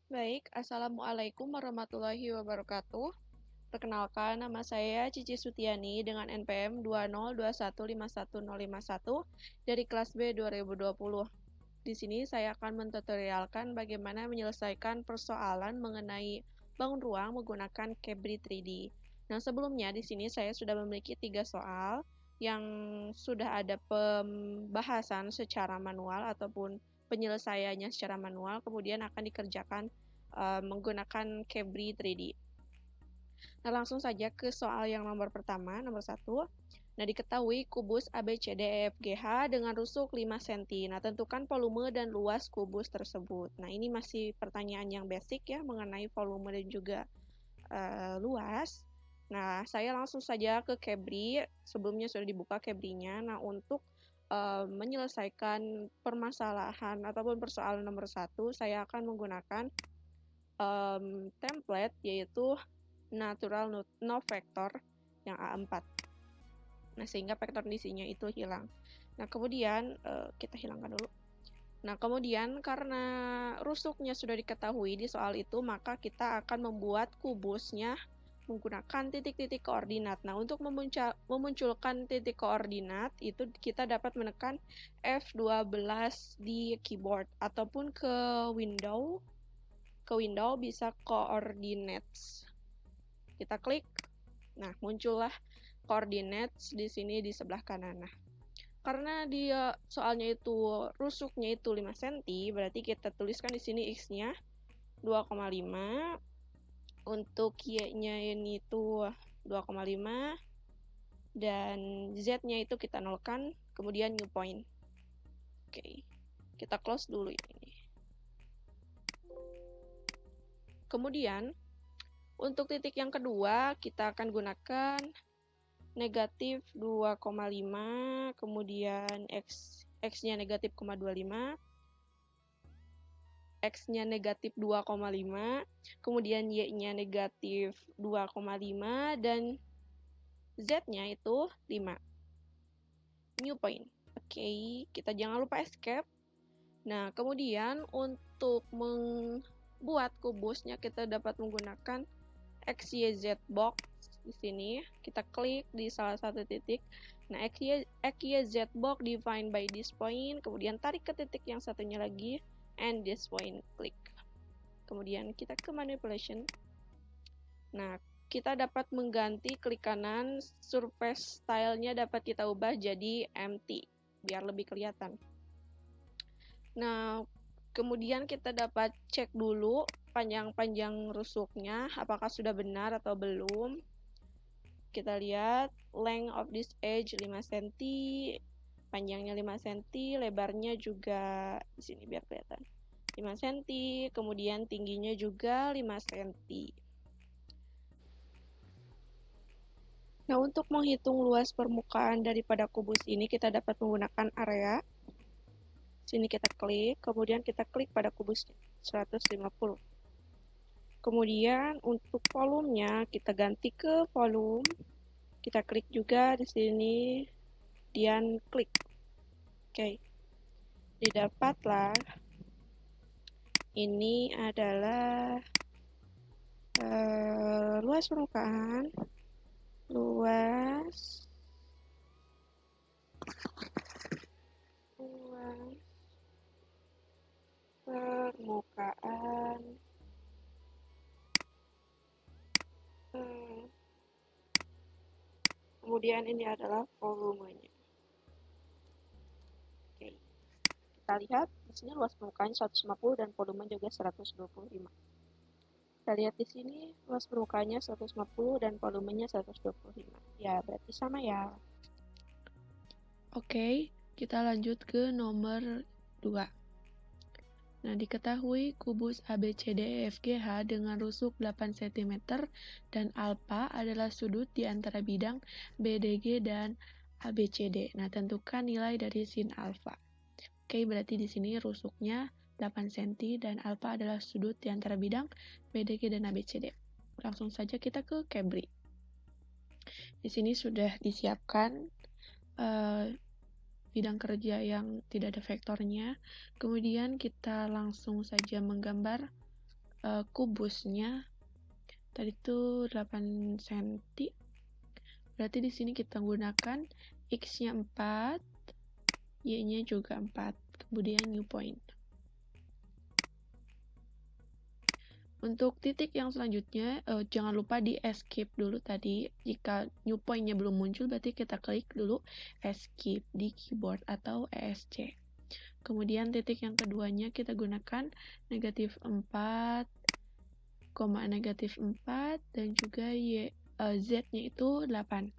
Baik, Assalamualaikum warahmatullahi wabarakatuh. Perkenalkan, nama saya Cici Sutiani dengan NPM 202151051 dari kelas B 2020. Di sini saya akan mentutorialkan bagaimana menyelesaikan persoalan mengenai bangun ruang menggunakan Cabri 3D. Nah, sebelumnya di sini saya sudah memiliki 3 soal yang sudah ada pembahasan secara manual ataupun penyelesaiannya secara manual, kemudian akan dikerjakan menggunakan Cabri 3D. Nah, langsung saja ke soal yang nomor pertama, nomor 1. Nah, diketahui kubus ABCDEFGH dengan rusuk 5 cm. Nah, tentukan volume dan luas kubus tersebut. Nah, ini masih pertanyaan yang basic ya mengenai volume dan juga luas. Nah, saya langsung saja ke Cabri. Sebelumnya sudah dibuka Cabri-nya. Nah, untuk menyelesaikan permasalahan ataupun persoalan nomor 1, saya akan menggunakan template yaitu natural no vector yang A4. Nah, sehingga vektor di sini itu hilang. Nah, kemudian kita hilangkan dulu. Nah, kemudian karena rusuknya sudah diketahui di soal itu, maka kita akan membuat kubusnya menggunakan titik-titik koordinat. Nah, untuk memunculkan titik koordinat, itu kita dapat menekan F12 di keyboard ataupun ke window bisa coordinates. Kita klik. Nah, muncullah coordinates di sini di sebelah kanan. Nah, karena dia soalnya itu rusuknya itu 5 cm, berarti kita tuliskan di sini x-nya 2,5, untuk y-nya ini itu 2,5 dan z-nya itu kita nolkan, kemudian new point. Oke. Kita close dulu ini. Kemudian untuk titik yang kedua kita akan gunakan negatif 2,5, kemudian x-nya negatif 0,25, x-nya negatif 2,5, kemudian y-nya negatif 2,5, dan z-nya itu 5. New point. Oke, kita jangan lupa escape. Nah, kemudian untuk membuat kubusnya kita dapat menggunakan XYZ box. Di sini kita klik di salah satu titik. Nah, XYZ box defined by this point, kemudian tarik ke titik yang satunya lagi, and this point, klik. Kemudian kita ke manipulation. Nah, kita dapat mengganti klik kanan, surface style-nya dapat kita ubah jadi empty, biar lebih kelihatan. Nah, kemudian kita dapat cek dulu panjang-panjang rusuknya, apakah sudah benar atau belum. Kita lihat length of this edge 5 cm, panjangnya 5 cm, lebarnya juga di sini biar kelihatan 5 cm, kemudian tingginya juga 5 cm. Nah, untuk menghitung luas permukaan daripada kubus ini kita dapat menggunakan area. Sini kita klik, kemudian kita klik pada kubusnya 150. Kemudian untuk volumenya kita ganti ke volume. Kita klik juga di sini dan klik. Oke. Didapatlah ini adalah luas permukaan. Luas permukaan kemudian ini adalah volumenya. Oke. Kita lihat di sini luas permukaan 150 dan volume juga 125. Kita lihat di sini luas permukaannya 150 dan volumenya 125. Ya, berarti sama ya. Oke, kita lanjut ke nomor 2. Nah, diketahui kubus ABCDEFGH dengan rusuk 8 cm dan alpha adalah sudut di antara bidang BDG dan ABCD. Nah, tentukan nilai dari sin alpha. Oke, berarti di sini rusuknya 8 cm dan alpha adalah sudut di antara bidang BDG dan ABCD. Langsung saja kita ke Cabri. Di sini sudah disiapkan bidang kerja yang tidak ada vektornya. Kemudian kita langsung saja menggambar kubusnya tadi tuh 8 cm. Berarti di sini kita gunakan X-nya 4, Y-nya juga 4. Kemudian new point. Untuk titik yang selanjutnya, jangan lupa di escape dulu tadi. Jika new point-nya belum muncul, berarti kita klik dulu escape di keyboard atau ESC. Kemudian titik yang keduanya kita gunakan negatif 4, negatif 4, dan juga Z-nya itu 8.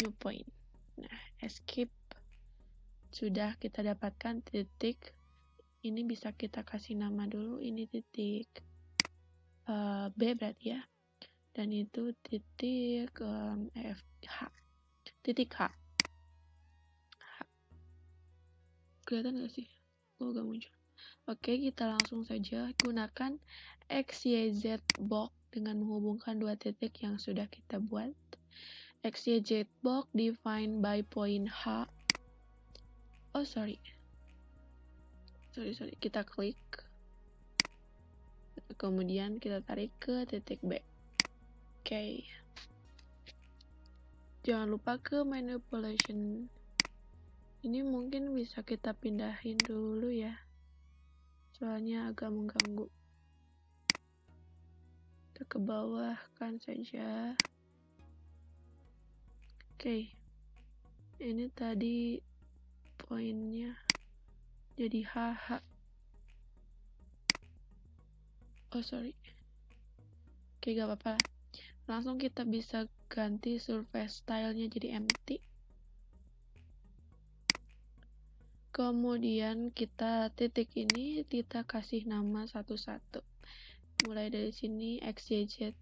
New point. Nah, escape. Sudah kita dapatkan titik. Ini bisa kita kasih nama dulu. Ini titik B berarti ya. Dan itu titik H. Titik H. Kelihatan nggak sih? Oh, gak muncul. Oke, kita langsung saja gunakan XYZ box dengan menghubungkan dua titik yang sudah kita buat. XYZ box defined by point H. Oh, sorry. Kita klik. Kemudian kita tarik ke titik B. Oke. Jangan lupa ke manipulation. Ini mungkin bisa kita pindahin dulu ya. Soalnya agak mengganggu. Kita ke bawah kan saja. Oke. Ini tadi poinnya jadi HH. Oh, sorry. Oke, gak apa-apa. Langsung kita bisa ganti surface style-nya jadi empty. Kemudian kita titik ini kita kasih nama satu-satu. Mulai dari sini XYZ.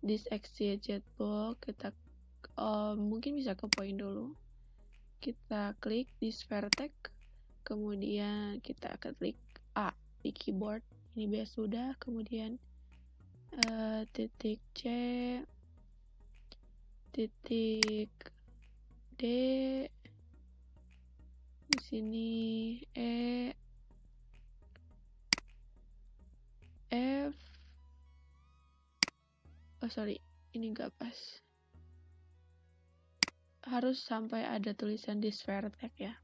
This XYZ box kita mungkin bisa ke point dulu. Kita klik this vertex. Kemudian kita klik A di keyboard. Ini biasa sudah. Kemudian titik C, titik D, di sini E, F. Oh, sorry, ini nggak pas. Harus sampai ada tulisan this vertex ya.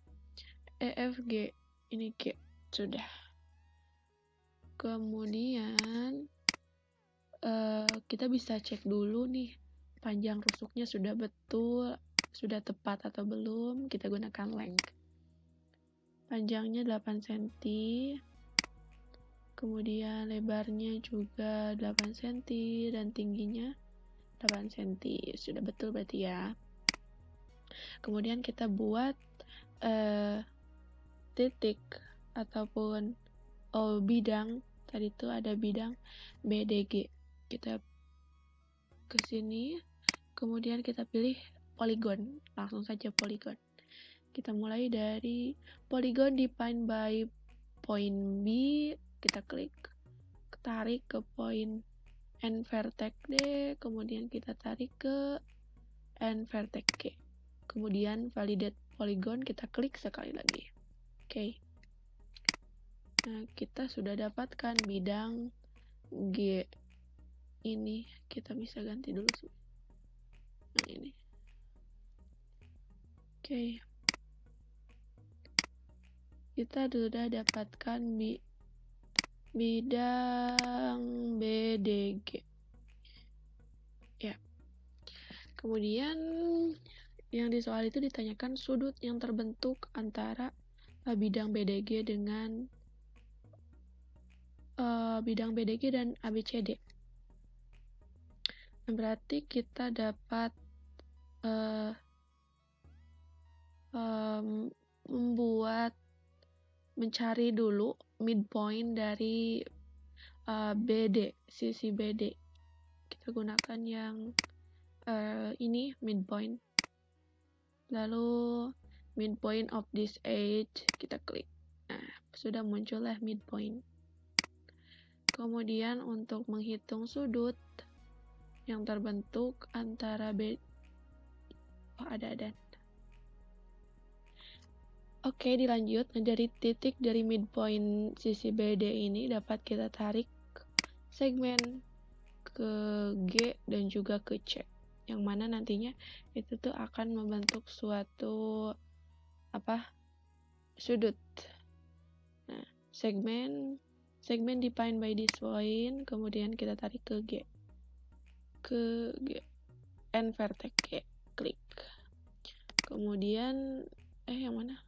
E, F, G. Ini G. Sudah. Kemudian kita bisa cek dulu nih panjang rusuknya sudah betul, sudah tepat atau belum. Kita gunakan length. Panjangnya 8 cm. Kemudian lebarnya juga 8 cm dan tingginya 8 cm. Sudah betul berarti ya. Kemudian kita buat titik ataupun bidang. Tadi itu ada bidang BDG. Kita ke sini, kemudian kita pilih polygon. Langsung saja polygon. Kita mulai dari polygon defined by point B. Kita klik, tarik ke point N vertex D, kemudian kita tarik ke N vertex G. Kemudian validate polygon, kita klik sekali lagi. Oke. Nah, kita sudah dapatkan bidang G. Ini kita bisa ganti dulu yang ini. Oke. Kita sudah dapatkan bidang BDG. Ya. Kemudian yang di soal itu ditanyakan sudut yang terbentuk antara bidang BDG dengan bidang BDG dan ABCD. Berarti kita dapat mencari dulu midpoint dari BD, sisi BD. Kita gunakan yang ini midpoint. Lalu midpoint of this edge kita klik. Nah, sudah muncullah midpoint. Kemudian untuk menghitung sudut yang terbentuk antara ada. Oke, dilanjut. Dari titik dari midpoint sisi BD ini dapat kita tarik segmen ke G dan juga ke C, yang mana nantinya itu tuh akan membentuk suatu sudut. Nah, segmen defined by this point, kemudian kita tarik ke G, and vertex G, klik. Kemudian yang mana?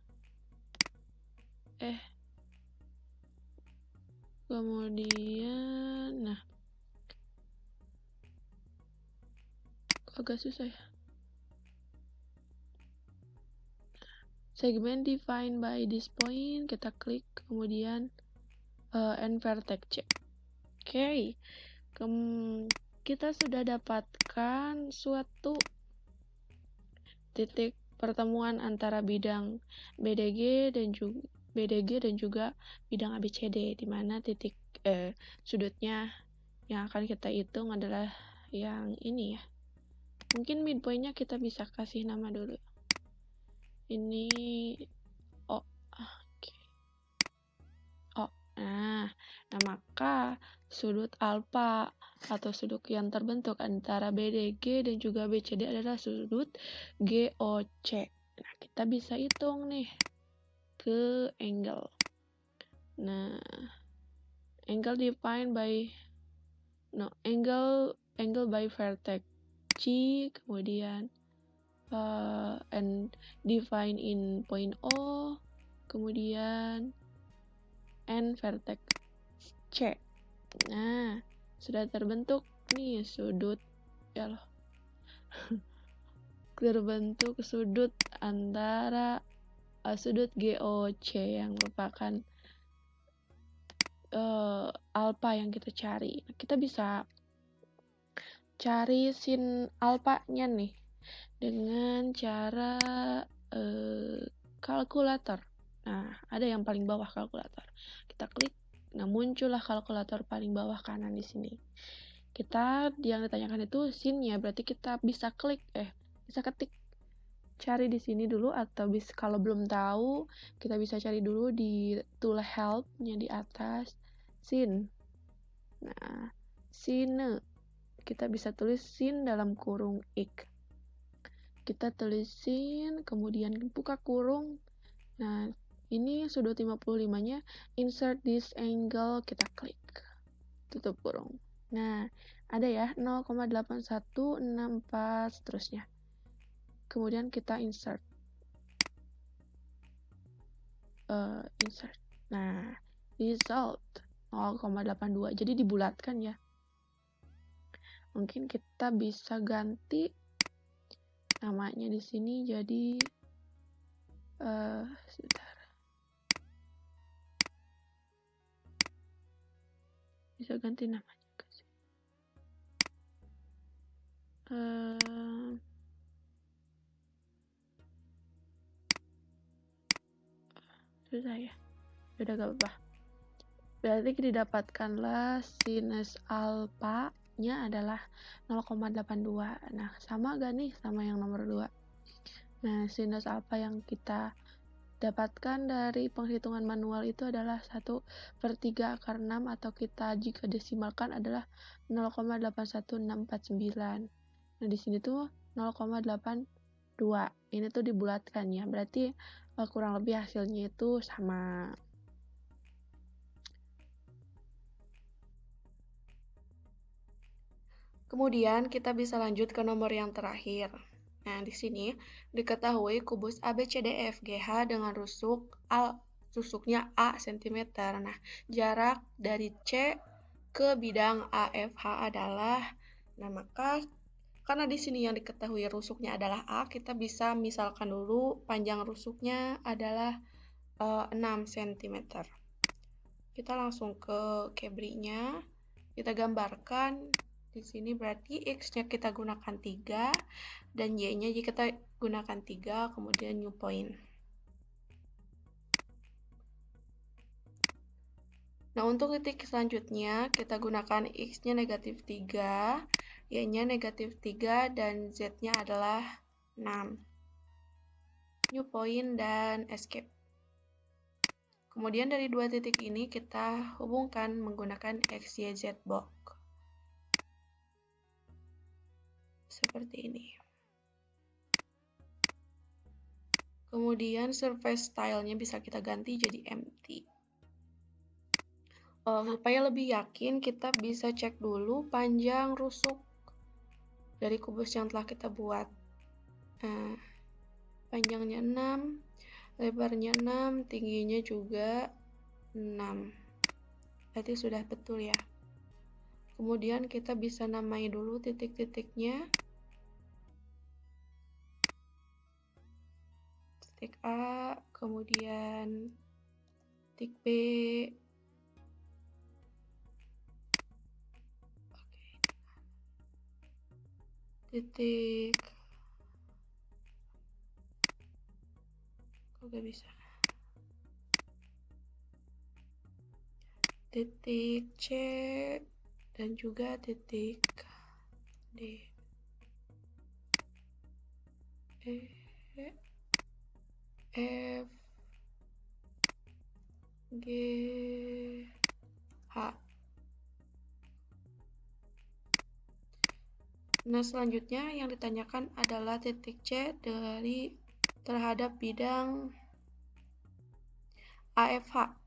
Kemudian, nah, agak susah ya. Segmen defined by this point, kita klik, kemudian and vertex C. Oke, kita sudah dapatkan suatu titik pertemuan antara bidang BDG dan juga bidang ABCD, di mana titik sudutnya yang akan kita hitung adalah yang ini ya. Mungkin midpoint-nya kita bisa kasih nama dulu. Ini O. Oke. O. Nah, maka sudut alfa atau sudut yang terbentuk antara BDG dan juga BCD adalah sudut GOC. Nah, kita bisa hitung nih ke angle. Nah, angle defined by angle by vertex C, kemudian and define in point O, kemudian and vertex C. Nah, sudah terbentuk nih sudut ya loh. Terbentuk sudut antara sudut GOC yang merupakan alfa yang kita cari. Kita bisa cari sin alfanya nih dengan cara kalkulator. Nah, ada yang paling bawah kalkulator. Kita klik, nah muncullah kalkulator paling bawah kanan di sini. Kita yang ditanyakan itu sinnya, berarti kita bisa klik, bisa ketik, cari di sini dulu, atau kalau belum tahu, kita bisa cari dulu di tool help-nya di atas, sin. Nah, sine, kita bisa tulis sin dalam kurung ik. Kita tulis sin, kemudian buka kurung. Nah, ini sudut 55-nya, insert this angle, kita klik. Tutup kurung. Nah, ada ya, 0,8164 seterusnya. Kemudian kita insert. Nah, result 0,82. Jadi dibulatkan ya. Mungkin kita bisa ganti namanya di sini jadi sebentar. Bisa ganti namanya ke sini. Susah ya. Udah gak apa-apa. Berarti didapatkanlah sinus alfa-nya adalah 0,82. Nah, sama gak nih sama yang nomor 2? Nah, sinus alfa yang kita dapatkan dari penghitungan manual itu adalah 1/3 akar 6, atau kita jika desimalkan adalah 0,81649. Nah, di sini tuh 0,82. Ini tuh dibulatkan ya. Berarti kurang lebih hasilnya itu sama. Kemudian kita bisa lanjut ke nomor yang terakhir. Nah, di sini diketahui kubus ABCDEFGH dengan rusuknya A cm. Nah, jarak dari C ke bidang AFH adalah, nah maka karena di sini yang diketahui rusuknya adalah A, kita bisa misalkan dulu panjang rusuknya adalah 6 cm. Kita langsung ke Cabri-nya, kita gambarkan. Di sini berarti X-nya kita gunakan 3 dan Y-nya kita gunakan 3, kemudian new point. Nah, untuk titik selanjutnya kita gunakan X-nya -3, Y-nya -3, dan Z-nya adalah 6. New point dan escape. Kemudian dari dua titik ini kita hubungkan menggunakan XYZ box. seperti ini. Kemudian surface style-nya bisa kita ganti jadi empty. Supaya lebih yakin, kita bisa cek dulu panjang rusuk dari kubus yang telah kita buat. Nah, panjangnya 6, lebarnya 6, tingginya juga 6. Berarti sudah betul ya. Kemudian kita bisa namai dulu titik-titiknya. Titik A, kemudian titik B. Titik. Kok gak bisa? Titik C dan juga titik D. E, F, G, H. Nah, selanjutnya yang ditanyakan adalah titik C terhadap bidang AFH.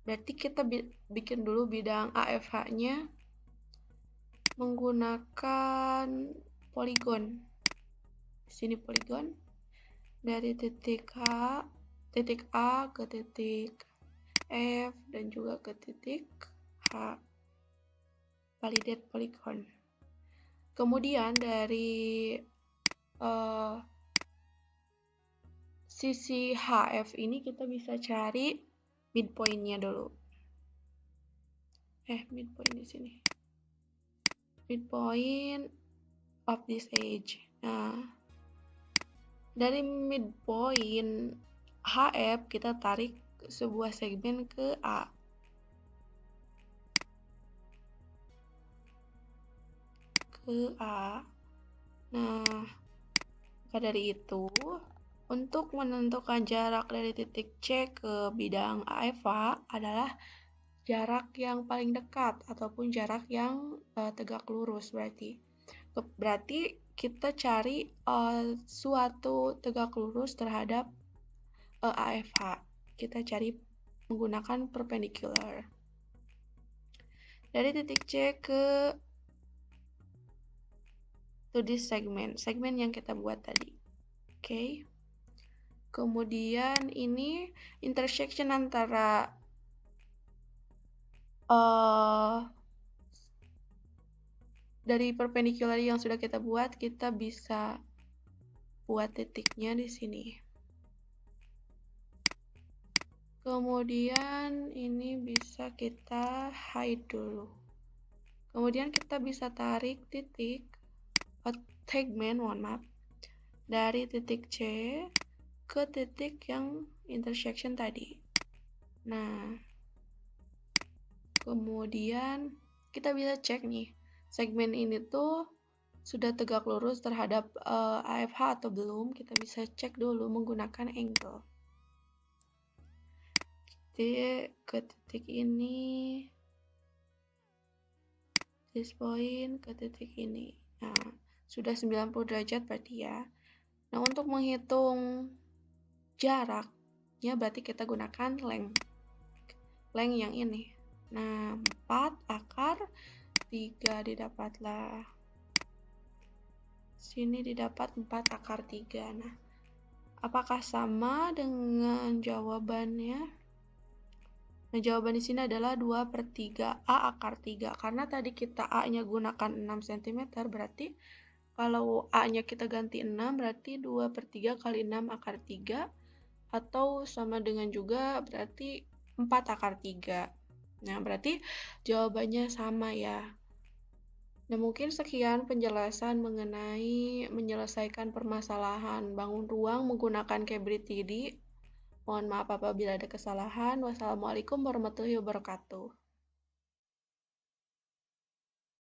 Berarti kita bikin dulu bidang AFH-nya menggunakan poligon. Di sini poligon. Dari titik A ke titik F dan juga ke titik H. Validate polygon. Kemudian dari sisi HF ini kita bisa cari midpoint-nya dulu. Midpoint di sini. Midpoint of this edge. Nah, dari midpoint HF kita tarik sebuah segmen ke A. Nah, maka dari itu, untuk menentukan jarak dari titik C ke bidang AFH adalah jarak yang paling dekat ataupun jarak yang tegak lurus berarti kita cari suatu tegak lurus terhadap AFH. Kita cari menggunakan perpendicular. Dari titik C ke this segmen yang kita buat tadi. Oke. Kemudian ini intersection antara dari perpendicular yang sudah kita buat, kita bisa buat titiknya di sini. Kemudian ini bisa kita hide dulu. Kemudian kita bisa tarik segmen, dari titik C ke titik yang intersection tadi. Nah, kemudian kita bisa cek nih, segmen ini tuh sudah tegak lurus terhadap AFH atau belum. Kita bisa cek dulu menggunakan angle. Titik ke titik ini, this point ke titik ini. Nah, sudah 90 derajat berarti ya. Nah, untuk menghitung jaraknya berarti kita gunakan length yang ini. Nah, 4 akar 3 didapatlah. Sini didapat 4 akar 3. Nah, apakah sama dengan jawabannya? Nah, jawaban di sini adalah 2/3 A akar 3. Karena tadi kita A-nya gunakan 6 cm, berarti kalau A-nya kita ganti 6, berarti 2/3 kali 6 akar 3. Atau sama dengan juga berarti 4 akar 3. Nah, berarti jawabannya sama ya. Nah, mungkin sekian penjelasan mengenai menyelesaikan permasalahan bangun ruang menggunakan Cabri 3D. Mohon maaf apabila ada kesalahan. Wassalamualaikum warahmatullahi wabarakatuh.